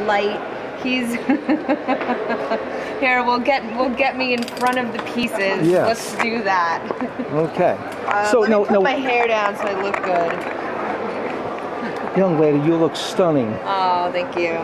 light. He's here. We'll get me in front of the pieces. Yes. Let's do that. Okay. So let me put my hair down so I look good. Young lady, you look stunning. Oh, thank you.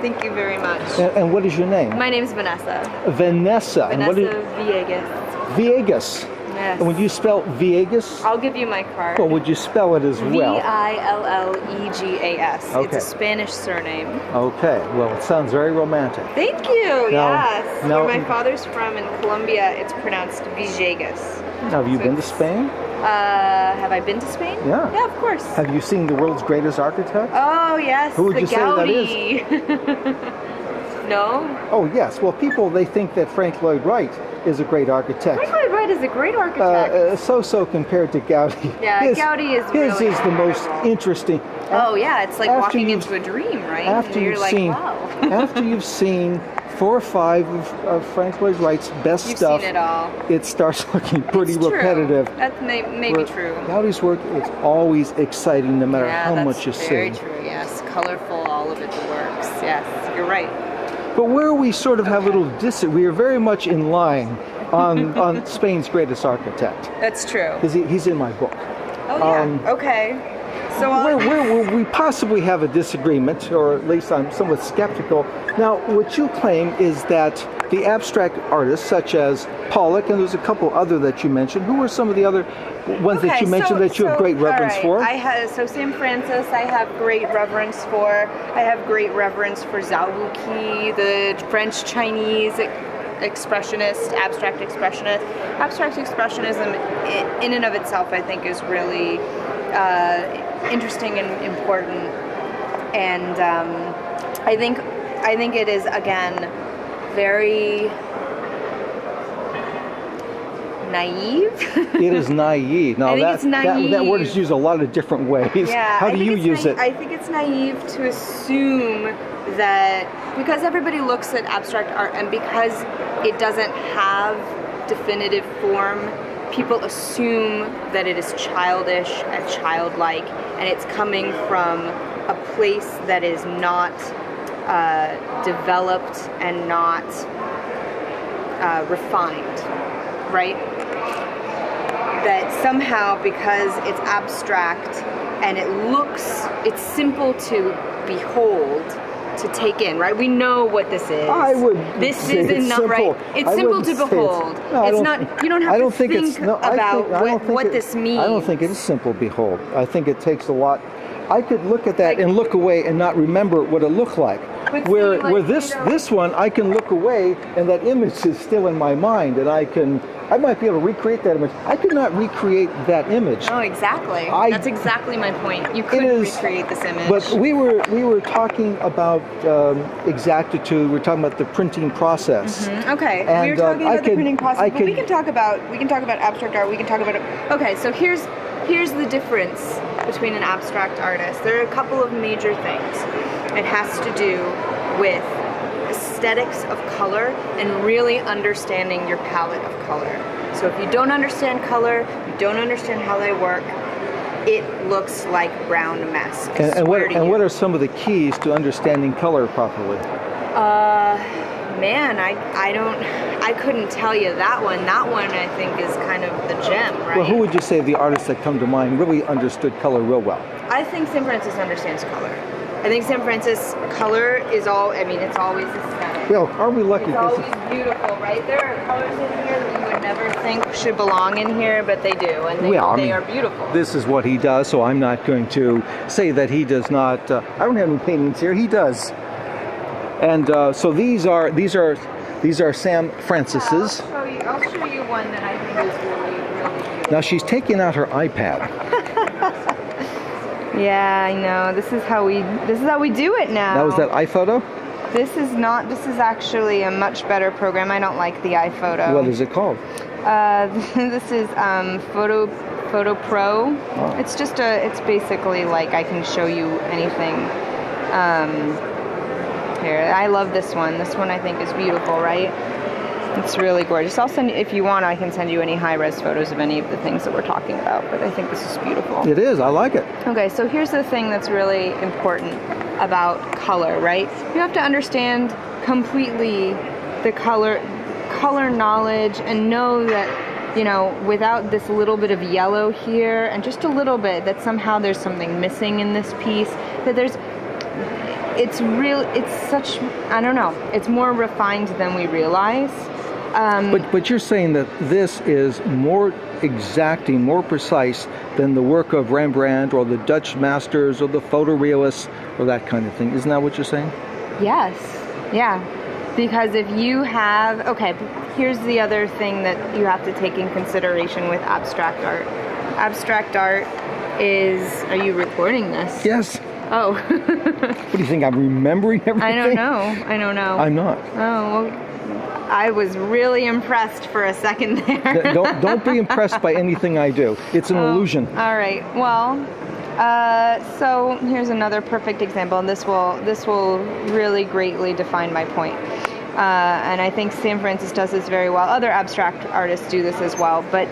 Thank you very much. And what is your name? My name's Vanessa. Vanessa. And what Vanessa Villegas. Villegas. Yes. And would you spell Villegas? I'll give you my card. Or would you spell it as well? Villegas. Okay. It's a Spanish surname. Okay. Well, it sounds very romantic. Thank you. Yes. Now, Where my father's from in Colombia, it's pronounced Villegas. Have you been to Spain? Have I been to Spain? Yeah. Yeah, of course. Have you seen the world's greatest architect? Oh, yes. Who would you say that is? No? Oh, yes. Well, people, they think that Frank Lloyd Wright is a great architect. Frank Lloyd Wright is a great architect. So compared to Gaudi. Yeah, Gaudi is really his is the most interesting. Oh, yeah. It's like walking into a dream, right? After you're you've like, seen, wow. after you've seen 4 or 5 of Frank Lloyd Wright's best stuff, seen it all. It starts looking pretty repetitive. That may be true. Gaudi's work is always exciting, no matter how much you see. Very true. Yes, colorful. All of it works. Yes, you're right. But where we sort of have a little we are very much in line on Spain's greatest architect. That's true. Because he's in my book. Oh yeah. Okay. So where we possibly have a disagreement, or at least I'm somewhat skeptical. Now, what you claim is that the abstract artists, such as Pollock, and there's a couple other that you mentioned. Who are some of the other ones that you mentioned that you have great reverence for? So St. Francis, I have great reverence for. I have great reverence for Zhao Luqi, the French-Chinese expressionist, abstract expressionist. Abstract expressionism, in and of itself, I think, is really interesting and important. And I think it is, again, very naive. It is naive. Now that word is used a lot of different ways. Yeah, how do you use it? I think it's naive to assume that because everybody looks at abstract art and because it doesn't have definitive form, people assume that it is childish and childlike, and it's coming from a place that is not developed and not refined, right? That somehow, because it's abstract and it's simple to behold, to take in, right? We know what this is. I would. This say isn't it's not simple. right. It's simple to behold. It's not. You don't have to think about what this means. I don't think it is simple. Behold. I think it takes a lot. I could look at that and look away and not remember what it looked like. Where this one, I can look away and that image is still in my mind, and I might be able to recreate that image. I could not recreate that image. Oh, exactly. That's exactly my point. You couldn't recreate this image. But we were talking about exactitude. We were talking about the printing process. Mm-hmm. Okay. And, we were talking about the printing process. But we can talk about abstract art. We can talk about it. Okay. So here's the difference between an abstract artist. There are a couple of major things. It has to do with aesthetics of color and really understanding your palette of color. So if you don't understand color, you don't understand how they work, it looks like brown mess. And what are some of the keys to understanding color properly? Man, I couldn't tell you that one. That one I think is kind of the gem, right? Well, who would you say the artists that come to mind really understood color real well? I think St. Francis understands color. I think St. Francis color is it's always aesthetic. Well, are we lucky? It's always beautiful, right? There are colors in here that you would never think should belong in here, but they do, and they are beautiful. This is what he does, so I'm not going to say that he does not. I don't have any paintings here. He does. And so these are Sam Francis's. Yeah, I'll show you one that I think is really beautiful. Now she's taking out her iPad. Yeah, I know. This is how we do it now. Now, is that iPhoto? This is not. This is actually a much better program. I don't like the iPhoto. What is it called? This is Photo Pro. Oh. It's just it's basically like I can show you anything. Here, I love this one. This one I think is beautiful, right? It's really gorgeous. I'll send you, if you want, I can send you any high-res photos of any of the things that we're talking about, but I think this is beautiful. It is. I like it. Okay, so here's the thing that's really important about color, right? You have to understand completely the color knowledge and know that, you know, without this little bit of yellow here and just a little bit, that somehow there's something missing in this piece, that there's, it's such, I don't know, it's more refined than we realize. But you're saying that this is more exacting, more precise than the work of Rembrandt or the Dutch masters or the photorealists or that kind of thing. Isn't that what you're saying? Yes. Yeah. Because if you have, okay, here's the other thing that you have to take in consideration with abstract art. Abstract art is, are you recording this? Yes. Oh. What do you think, I'm remembering everything? I don't know. I'm not. Oh, well, I was really impressed for a second there. Don't be impressed by anything I do. It's an illusion. All right. Well, so here's another perfect example, and this will really greatly define my point. And I think Sam Francis does this very well. Other abstract artists do this as well. But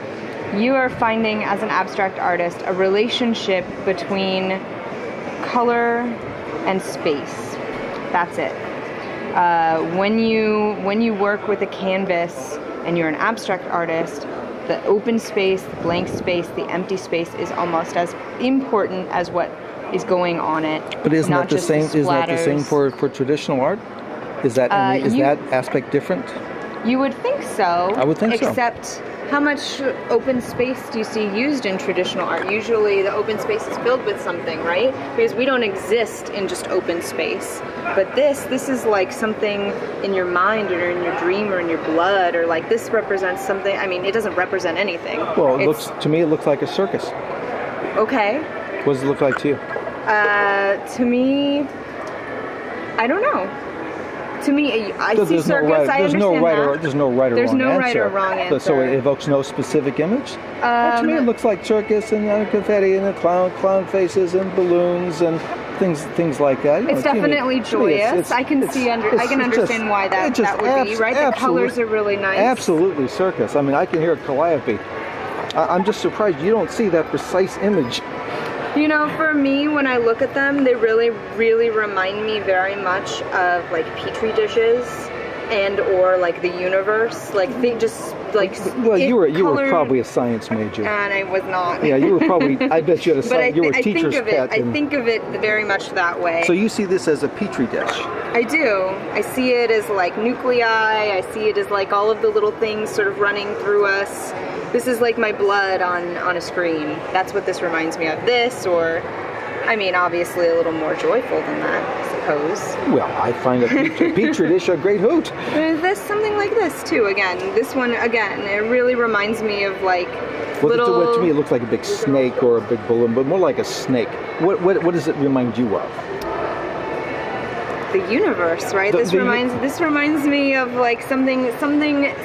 you are finding, as an abstract artist, a relationship between color and space. That's it. When you work with a canvas and you're an abstract artist, the open space, the blank space, the empty space is almost as important as what is going on it. But isn't that the same? Isn't that the same for traditional art? Is that that aspect different? You would think so. I would think so. Except, how much open space do you see used in traditional art? Usually the open space is filled with something, right? Because we don't exist in just open space. But this is like something in your mind or in your dream or in your blood, or like this represents something. I mean, it doesn't represent anything. Well, to me it looks like a circus. Okay. What does it look like to you? To me, I don't know. To me, I see circus. I understand that. There's no right or wrong answer. There's no right or wrong answer. So it evokes no specific image? To me, it looks like circus and confetti and the clown faces and balloons and things like that. It's definitely joyous. I can understand why that would be, right? The colors are really nice. Absolutely circus. I mean, I can hear a calliope. I'm just surprised you don't see that precise image. You know, for me, when I look at them, they really, really remind me very much of like petri dishes and or like the universe. Like they just like. Well, you were probably a science major. And I was not. Yeah, you were probably. I bet you had a science. You were a teacher's pet. I think of it very much that way. So you see this as a petri dish. I do. I see it as like nuclei. I see it as like all of the little things sort of running through us. This is like my blood on a screen. That's what this reminds me of. This, or, I mean, obviously a little more joyful than that, I suppose. Well, I find a petri dish a great hoot. There's something like this too. Again, this one it really reminds me of like little. To me, it looks like a big snake or a big balloon, but more like a snake. What does it remind you of? The universe, right? This reminds me of like something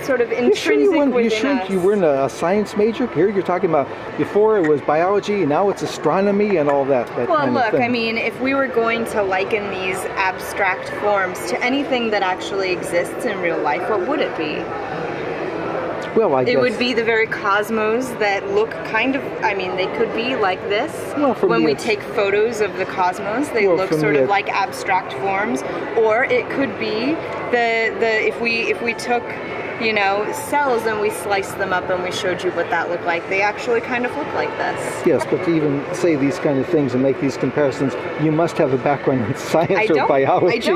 sort of intrinsic within us. You weren't a science major? Here you're talking about, before it was biology, now it's astronomy and all that. Well, look, I mean, if we were going to liken these abstract forms to anything that actually exists in real life, what would it be? Well, I guess it would be the very cosmos that look kind of, I mean, they could be like this. Well, when we take photos of the cosmos, they look sort of like abstract forms. Or it could be if we took, you know, cells and we sliced them up and we showed you what that looked like. They actually kind of look like this. Yes, but to even say these kind of things and make these comparisons, you must have a background in science or biology.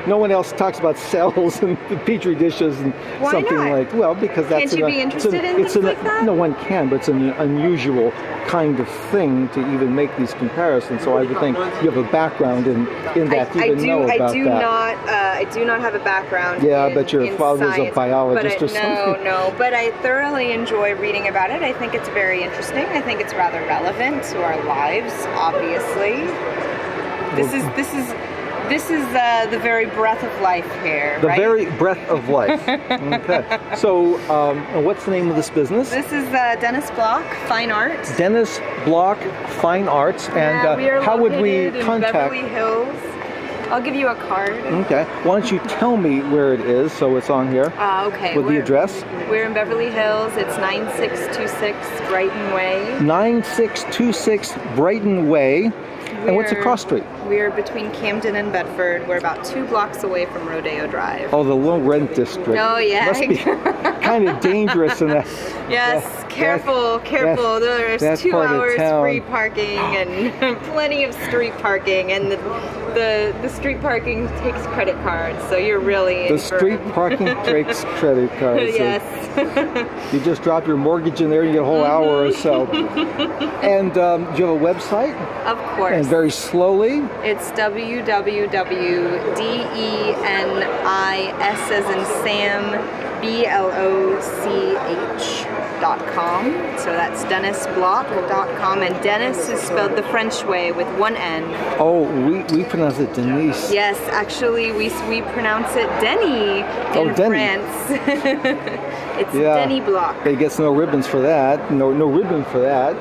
No one else talks about cells and petri dishes and something like. Well, because that's. Can't you be interested in things like that? No, one can, but it's an unusual kind of thing to even make these comparisons. So I would think you have a background in that. You even know about that. I do not have a background. Yeah, but your father was a biologist. No, but I thoroughly enjoy reading about it. I think it's very interesting. I think it's rather relevant to our lives, obviously. This is the very breath of life here, right? The very breath of life. Okay. So, what's the name of this business? This is Dennis Block Fine Arts. Dennis Block Fine Arts. And we are how would we in contact? Beverly Hills. I'll give you a card. Okay. Why don't you tell me where it is so it's on here? Okay. With the address? We're in Beverly Hills. It's 9626 Brighton Way. 9626 Brighton Way. And what's the cross street? We're between Camden and Bedford. We're about 2 blocks away from Rodeo Drive. Oh, the low rent district. Oh, yeah. Must be kind of dangerous in that. Yes, careful. There's 2 hours free parking and plenty of street parking, and the street parking takes credit cards, so you're really in the street parking takes credit cards. Yes. So you just drop your mortgage in there and you get a whole hour or so. And do you have a website? Of course. And very slowly? It's www.denis as in Sam, BLOCH.com. So that's DenisBlock.com, and Dennis is spelled the French way with 1 N. Oh, we pronounce it Denise. Yes, actually we pronounce it Denny in France. It's Denny Block. He gets no ribbons for that. No ribbon for that.